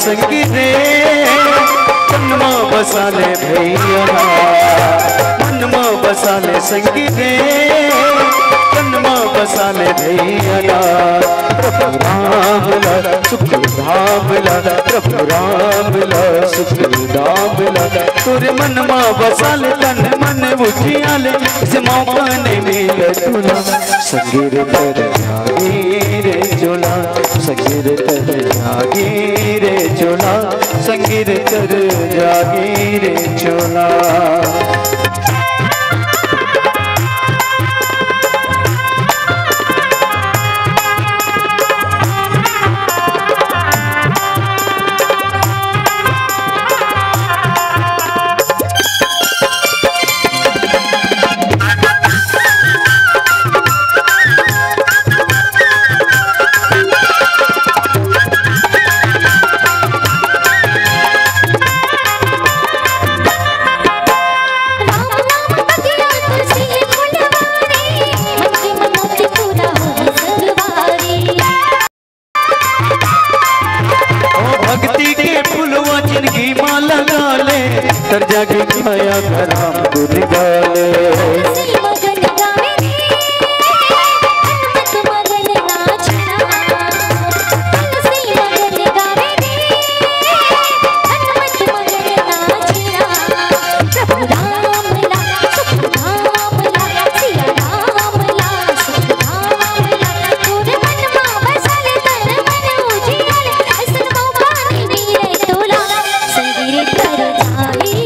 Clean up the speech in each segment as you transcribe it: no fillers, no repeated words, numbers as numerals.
संगी रे मनमा बसाले भैया मनमा बसाले संगी रे मनमा बसाले भैया प्रभु राम ला सुख धाम ला प्रभु राम ला सुख धाम ला तुर मनमा बसाले तन मन उठियाले इस मौका ने मिले तुला संगीर तर जागी रे जोला संगीर तर जागी रे जोला संगीर तर जागी रे जोला। तर जाके खाया राम गुण गाले मगन गावे हनुमत मगन नाचना श्री मगन गावे हनुमत मगन नाचना प्रभु राम ला सुख धाम ला सिया राम ला सुख धाम ला तोरे मनमा बसाले तन मन उजियाले ऐसन मौका नहीं मिले तोला संगीत कर जाई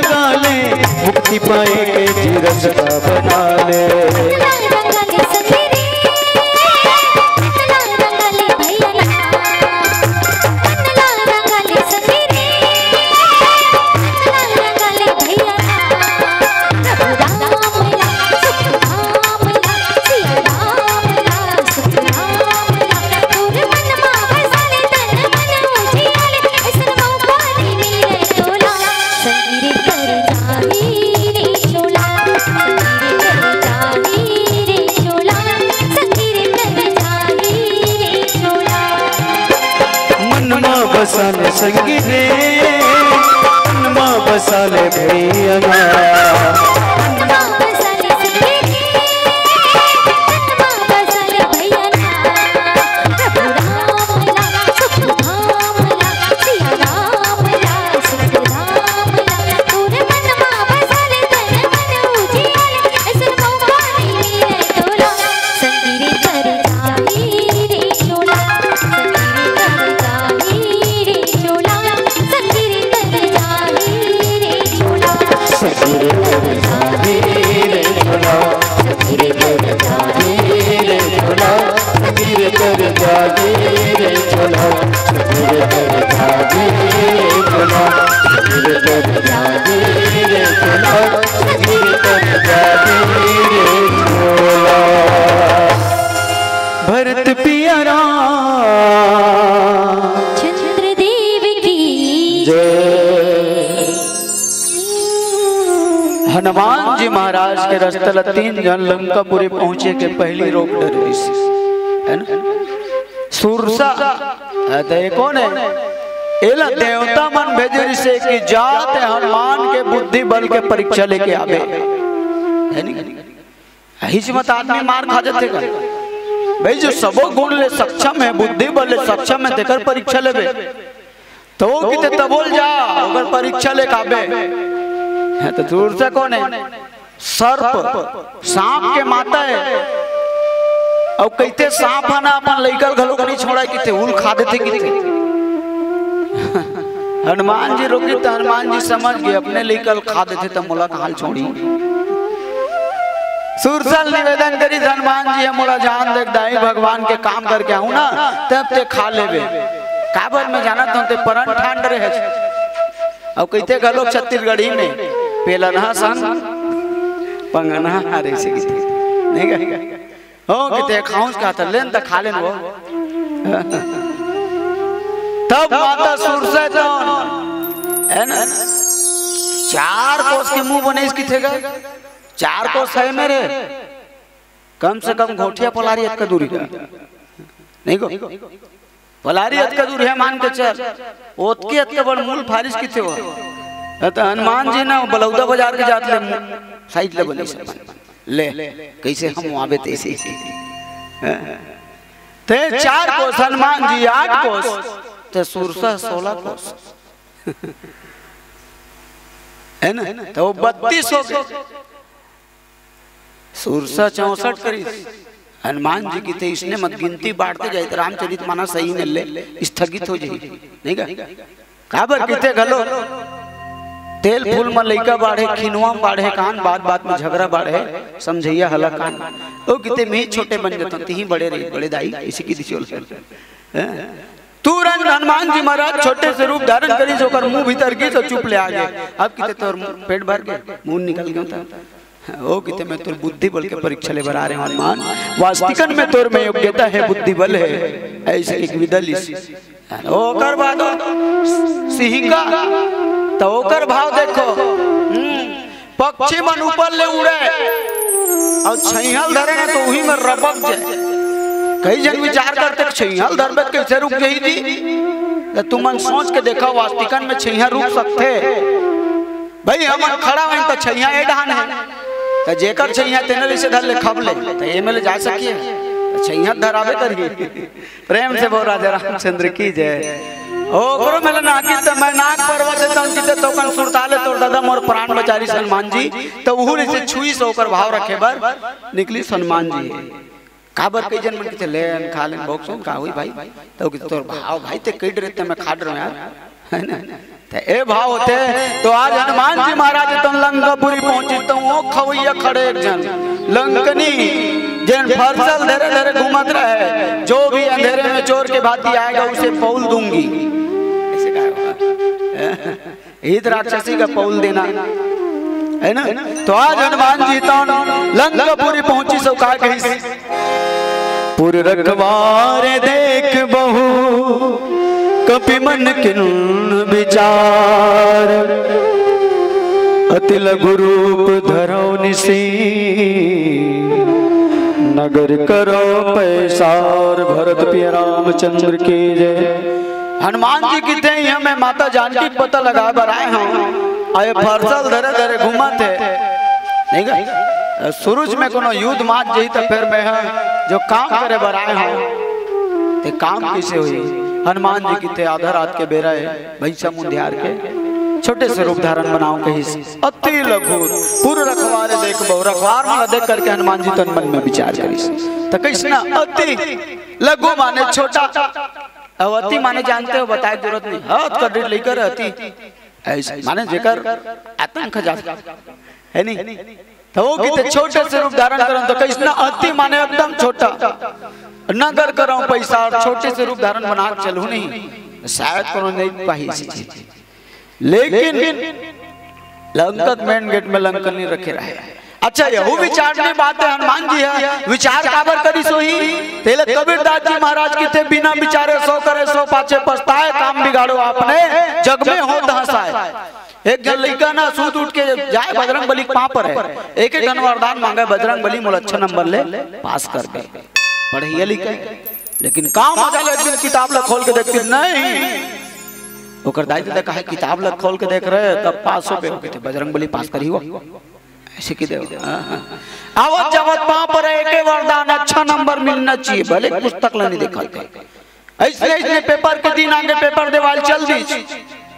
मुक्ति पाए के जीरस का बना ले बसाले संगी रे मनमा बसाले भैया मनमा बसाले संगी रे मनमा बसाले भैया प्रभु राम ला सुख धाम ला सिया राम ला सुख धाम ला तोरे मनमा बसाले तन मन उजियाले ऐसन मौका नहीं मिले तोला संगीत कर जाई रे चोला भरत पियरा चंद्रदेव की जय। हनुमान जी महाराज के रस्तल 3 जन लंकापुरी पहुंचे के पहली रोक डर है ना सुरसा कौन है एला देवता मन भेजे से कि जात हनुमान के बुद्धि बल के परीक्षा लेके आवे है नहीं हिजमत आदमी मार खा जाते का भाई जो सबो गुण ले सक्षम है बुद्धि बल ले सक्षम है तेकर परीक्षा लेबे तो वो किते तबोल जा अगर परीक्षा ले काबे है तो दूर से कौन है सर्प सांप के माता है और कहते सांप ना अपन लइकल घलो नहीं छोड़ा किते उल खा देते किते। हनुमान जी रोकी तो हनुमान जी समझ गए अपने लइकल खा देते तो मोला हाल छोड़ी। सुरसल निवेदन करी हनुमान जी मोला जान देख दाई भगवान के काम करके आऊं ना तब ते खा लेबे काबर में जाना तो ते परन ठांड रहे और कहते घलो छत्तीसगढ़ी में पेलना सन पंगना हारे से नहीं गए हो किते खाऊं का तो लेन तो खा लेन वो। तब माता सुरसे तो है ना 4 कोस के मुंह बने इसकी थे 4 कोस है मेरे कम से कम घोटिया पलारी का दूरी का नहीं को पलारी का दूरी है मान के चल ओतके के बड़ मूल फारिश की थे वो तो हनुमान जी ना बलौदा बाजार के जात ले साइड ले बने ले कैसे हम आवे तैसे ते 4 कोस हनुमान जी 8 कोस ते सुरसा 16 कोस है ना तो 32 हो गए सुरसा 64 करी हनुमान जी की थे इसने मत गिनती बांटते जाए रामचरित मानस सही में ले स्थगित हो जाए नहीं का काबर किते घलो तेल फूल में लइका बाढ़े खिनवा बाढ़े कान बात बात में झगड़ा बाढ़े समझैया हला कान ओ किते में छोटे बन जाते ती बड़े रही बड़े दाई इसी की दिशोल तुरंत हनुमान जी महाराज छोटे से रूप धारण करी जोकर मुंह भीतर की तो चुप ले आ गए। अब किते तोर पेट भर गए मुंह निकल गया था ओ किते मैं तोर बुद्धि बल के परीक्षा ले बरा रहे हनुमान वास्तविकन में तोर में योग्यता है बुद्धि बल है ऐसे एक विदल ओकर बाद सिंहिका तो ओकर भाव देखो पक्षी मन ऊपर ले उड़े और छैहल धरे ना तो वही में रबक जाए कई जन विचार करते छैहल धरबे कैसे रुक गई थी तुम मन सोच के देखा वास्तविकन में छैया रुक सकते भाई हम खड़ा हैं तो छैया ए ढान है तो जेकर छैया तेने से धर ले खब ले तो ये में ले जा सकिए छैया धरावे करिए प्रेम से बोल राजा रामचंद्र की जय ओ करो मेला नाकी तो मैं नाक पर्वत देता हूं किते तो कन सुरताले तो दादा मोर प्राण बचारी हनुमान जी तो उहुर से छुई से होकर भाव रखे बर निकली हनुमान जी काबर कई जन मन के लेन खा लेन भोग सो का हुई भाई तो कि तोर भाव भाई ते कई रहते मैं खाड़ रहा यार है ना ते ए भाव होते तो आज हनुमान जी महाराज तो लंकापुरी पहुंची तो वो खवैया खड़े एक जन लंकनी जन फरसल धरे धरे घूमत रहे जो भी अंधेरे में चोर के भांति आएगा उसे पौल दूंगी ऐसे कहा हित राक्षसी का पौल देना है ना। तो आज हनुमान जी तो लंकापुरी पहुंची सो कहा कहीं पुर रखवारे देख बहु कपि मन किन विचार अति लघु रूप धरो निसी नगर करो पैसार भरत पिया रामचंद्र की जय। हनुमान जी की थे हमें माता जानकी पता लगा बनाए हम आए फरसल धरे धरे घूमत है नहीं का सूरज में कोनो युद्ध मात जही तो फिर मैं जो काम करे बनाए हम ते काम कैसे हुई। हनुमान जी की थे आधा रात के बेरा है भैंसा मुंदियार के छोटे से रूप धारण बनाओ कहीं अति लघु पूर्व रखवारे देख बहु रखवार में देख करके हनुमान जी तन मन में विचार करी तो कैसे अति लघु माने छोटा अति माने जानते हो बताए जरूरत नहीं हाथ कर लेकर अति ऐसे माने जेकर आतंक जा है नहीं तो वो कितने छोटे से रूप धारण करो तो कैसे अति माने एकदम छोटा नगर करो पैसा छोटे से रूप धारण बना चलू नहीं शायद कोनो नहीं पाही लेकिन लंका मेन गेट में लंकन नहीं रखे रहे। अच्छा यहू विचारने बात है हनुमान जी है विचार काबर करी सोही तेले कबीरदास जी महाराज की थे बिना विचारे सो करे सो पाछे पछताए काम बिगाड़ो आपने जग में हो हंसाए। एक जन लड़का ना सूत उठ के जाए बजरंग बली पां पर है एक एक वरदान मांगे बजरंग बली मोला अच्छा नंबर ले पास कर दे पढ़िए लिखे लेकिन काम आ जाए एक दिन किताब ला खोल के देखती नहीं ओकर दाई दे कहे किताब ला खोल के देख रहे तब पास हो गए बजरंग बली पास करी हो ऐसे की देव आवत जावत पां पर एक वरदान अच्छा नंबर मिलना चाहिए भले पुस्तक ला नहीं देखा ऐसे ऐसे पेपर के दिन आगे पेपर देवाल चल दी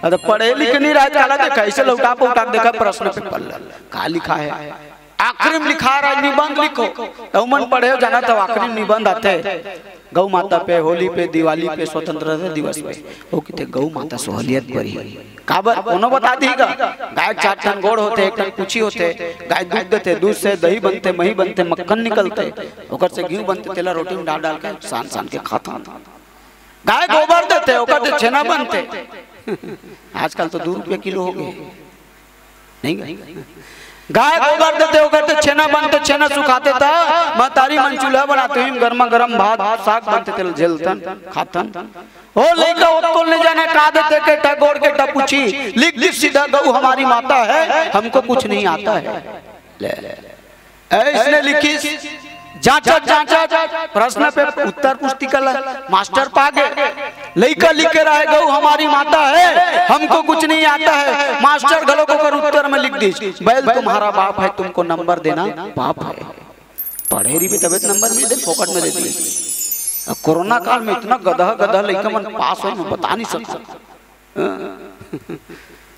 अरे पढ़े लिखे नहीं रहा काला देखा ऐसे लौटा पोटा देखा प्रश्न पेपर का लिखा है आखिरी में लिखा रहा है निबंध लिखो, तो मन पढ़े हो जाना तो आखिरी में निबंध आते गौ माता पे, होली पे, दिवाली पे, स्वतंत्रता दिवस पे, वो कहते गौ माता सोहलियत पर ही काबर कोनो बता दीगा। गाय 4 टन गोड़ होते, 1 टन कुची होते, गाय दूध देते, दूध से दही बनते, मही बनते, मक्खन निकलते, ओकर से घी बनते, तेला रोटी में डाल के सान सान के खाता। गाय गोबर देते, ओकर से छेना बनते। आजकल तो 2 रुपये किलो हो गए, नहीं गाय गोबर देते, ओकर से छेना बनते, छेना सुखाते था, महतारी मन चूल्हा बनाते हुए गर्मा गर्म भात साग बनते थे, झेलतन खातन। ओ लइका ओतो ले जाने का देते के टगोड़ के टपूची लिख लिख सीधा गौ हमारी माता है, हमको कुछ नहीं आता है। ले इसने लिखी जांचा जांचा प्रश्न पे उत्तर पुस्तिका मास्टर पागे, लइका लिखे रहे गौ हमारी माता है, हमको कुछ नहीं आता है। मास्टर गलो को कर उत्तर में लिख दी बैल तुम्हारा बाप है, तुमको नंबर देना पाप है। पढ़े रही भी तबियत नंबर मिल दे, फोकट में दे दी। कोरोना काल में इतना गधा गधा लइका मन पास हो, मैं बता नहीं सकता।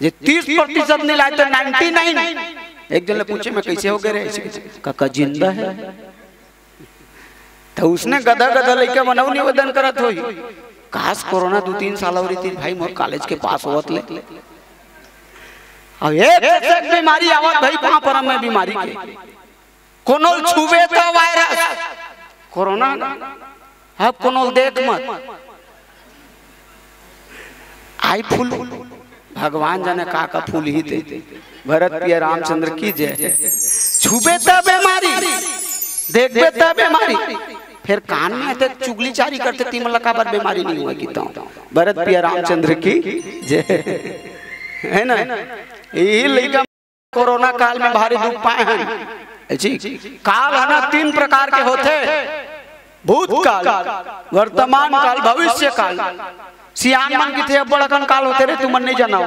ये 30% नहीं लाए तो 99। एक जन ने पूछे मैं कैसे हो गए रे, काका जिंदा है, तो उसने गधा गधा लइका बनाऊ निवेदन करत होई, काश कोरोना 2-3 साल और थी भाई मोर कॉलेज के पास होत ले। अब एक बीमारी आवत भाई वहां पर में बीमारी के कोनो छुबे तो वायरस कोरोना, अब कोनो देख मत आई फूल, भगवान जाने का फूल ही दे। भरत प्रिय रामचंद्र की जय। छुबे तो बीमारी, देखबे तो बीमारी, फिर कान में आते चुगलीचारी करते तीन लका बार बीमारी नहीं हुआ की। भरत प्रिय रामचंद्र की जय, है ना। यही लइका कोरोना काल में भारी दुख पाए हैं जी। काल है ना 3 प्रकार के होते, भूतकाल, वर्तमान काल, भविष्य काल। सियान मन की थे बड़कन काल होते रे, तुम नहीं जाना।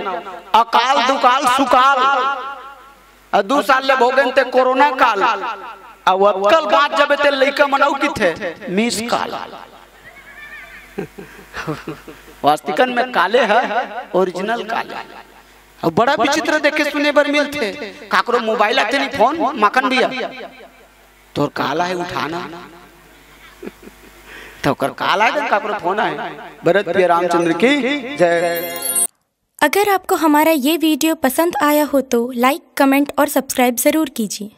अकाल, दुकाल, सुकाल। 2 साल ले भोगन ते कोरोना काल। अब अक्कल बात जब ते लइका मनाऊ की थे मिस काल। वास्तविकन में काले है, ओरिजिनल काले। अब बड़ा विचित्र देखे सुने बर मिलते, काकरो मोबाइल आते नहीं, फोन माखन भैया तोर काला है उठाना, तो कर काला है काकरो फोन है। भरत प्रिय रामचंद्र की जय। अगर आपको हमारा ये वीडियो पसंद आया हो तो लाइक, कमेंट और सब्सक्राइब जरूर कीजिए।